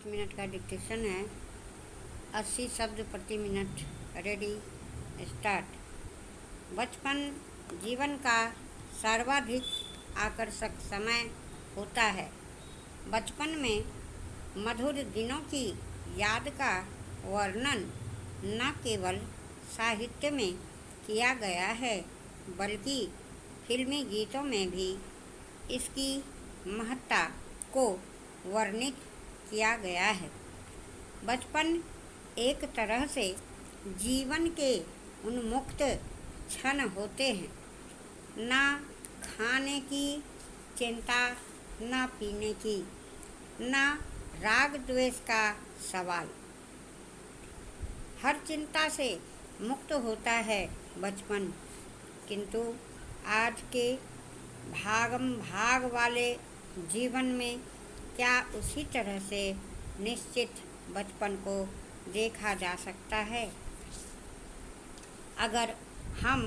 Minute का dictation है। 80 शब्द प्रति मिनट। Ready, start. बचपन जीवन का सर्वाधिक आकर्षक समय होता है। बचपन में मधुर दिनों की याद का वर्णन न केवल साहित्य में किया गया है, बल्कि फिल्मी गीतों में भी इसकी महत्ता को वर्णित किया गया है। बचपन एक तरह से जीवन के उन्मुक्त क्षण होते हैं। ना खाने की चिंता, ना पीने की, ना राग द्वेष का सवाल। हर चिंता से मुक्त होता है बचपन। किंतु आज के भागम भाग वाले जीवन में क्या उसी तरह से निश्चित बचपन को देखा जा सकता है? अगर हम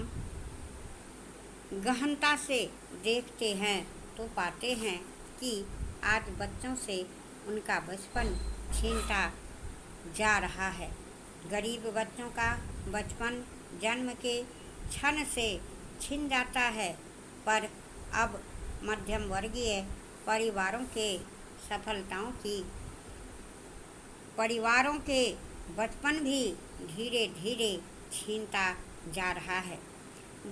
गहनता से देखते हैं तो पाते हैं कि आज बच्चों से उनका बचपन छीनता जा रहा है। गरीब बच्चों का बचपन जन्म के क्षण से छिन जाता है, पर अब मध्यम वर्गीय परिवारों के बचपन भी धीरे धीरे छीनता जा रहा है।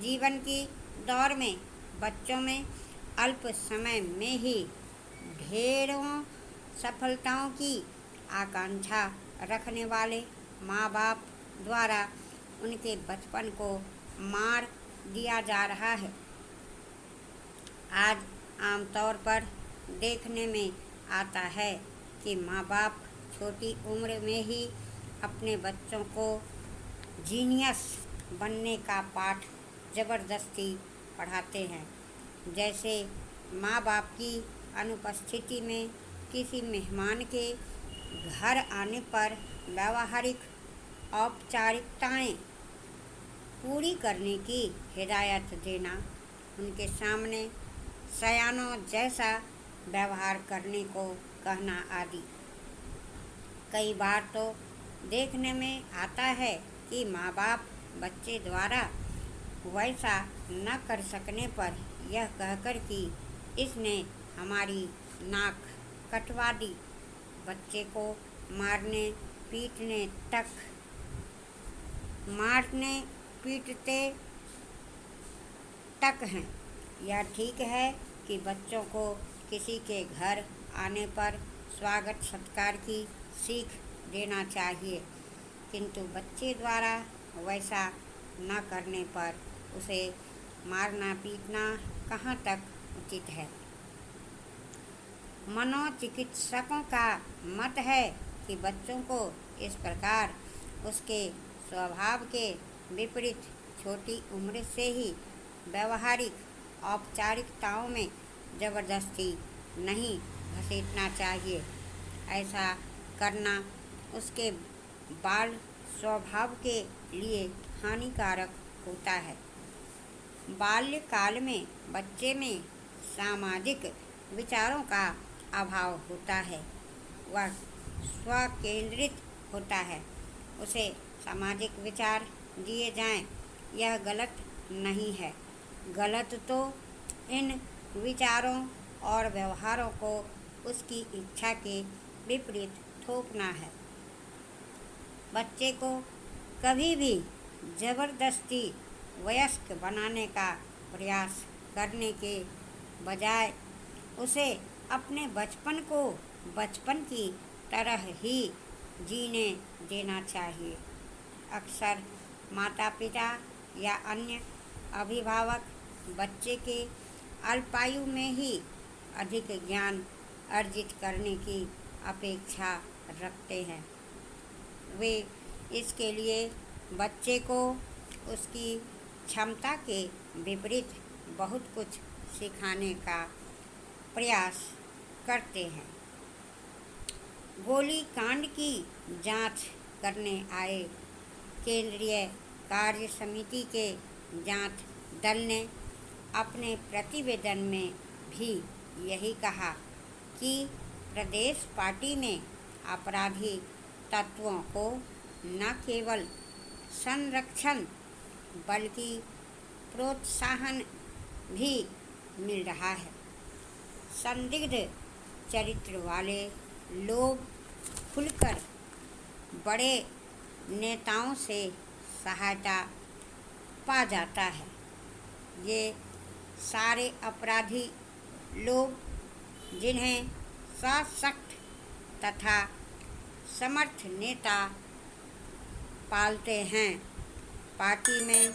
जीवन की दौड़ में बच्चों में अल्प समय में ही ढेरों सफलताओं की आकांक्षा रखने वाले माँ बाप द्वारा उनके बचपन को मार दिया जा रहा है। आज आमतौर पर देखने में आता है कि माँ बाप छोटी उम्र में ही अपने बच्चों को जीनियस बनने का पाठ ज़बरदस्ती पढ़ाते हैं। जैसे माँ बाप की अनुपस्थिति में किसी मेहमान के घर आने पर व्यावहारिक औपचारिकताएं पूरी करने की हिदायत देना, उनके सामने सयानों जैसा व्यवहार करने को कहना आदि। कई बार तो देखने में आता है कि माँ बाप बच्चे द्वारा वैसा न कर सकने पर यह कहकर कि इसने हमारी नाक कटवा दी, बच्चे को मारने पीटते तक हैं। यह ठीक है कि बच्चों को किसी के घर आने पर स्वागत सत्कार की सीख देना चाहिए, किंतु बच्चे द्वारा वैसा न करने पर उसे मारना पीटना कहाँ तक उचित है? मनोचिकित्सकों का मत है कि बच्चों को इस प्रकार उसके स्वभाव के विपरीत छोटी उम्र से ही व्यवहारिक औपचारिकताओं में ज़बरदस्ती नहीं घसीटना चाहिए। ऐसा करना उसके बाल स्वभाव के लिए हानिकारक होता है। बाल्यकाल में बच्चे में सामाजिक विचारों का अभाव होता है। वह स्वकेंद्रित होता है। उसे सामाजिक विचार दिए जाएं, यह गलत नहीं है। गलत तो इन विचारों और व्यवहारों को उसकी इच्छा के विपरीत थोपना है। बच्चे को कभी भी ज़बरदस्ती वयस्क बनाने का प्रयास करने के बजाय उसे अपने बचपन को बचपन की तरह ही जीने देना चाहिए। अक्सर माता पिता या अन्य अभिभावक बच्चे के अल्पायु में ही अधिक ज्ञान अर्जित करने की अपेक्षा रखते हैं। वे इसके लिए बच्चे को उसकी क्षमता के विपरीत बहुत कुछ सिखाने का प्रयास करते हैं। गोलीकांड की जांच करने आए केंद्रीय कार्य समिति के जांच दल ने अपने प्रतिवेदन में भी यही कहा कि प्रदेश पार्टी में अपराधी तत्वों को न केवल संरक्षण बल्कि प्रोत्साहन भी मिल रहा है। संदिग्ध चरित्र वाले लोग खुलकर बड़े नेताओं से सहायता पा जाता है। ये सारे अपराधी लोग जिन्हें सशक्त तथा समर्थ नेता पालते हैं, पार्टी में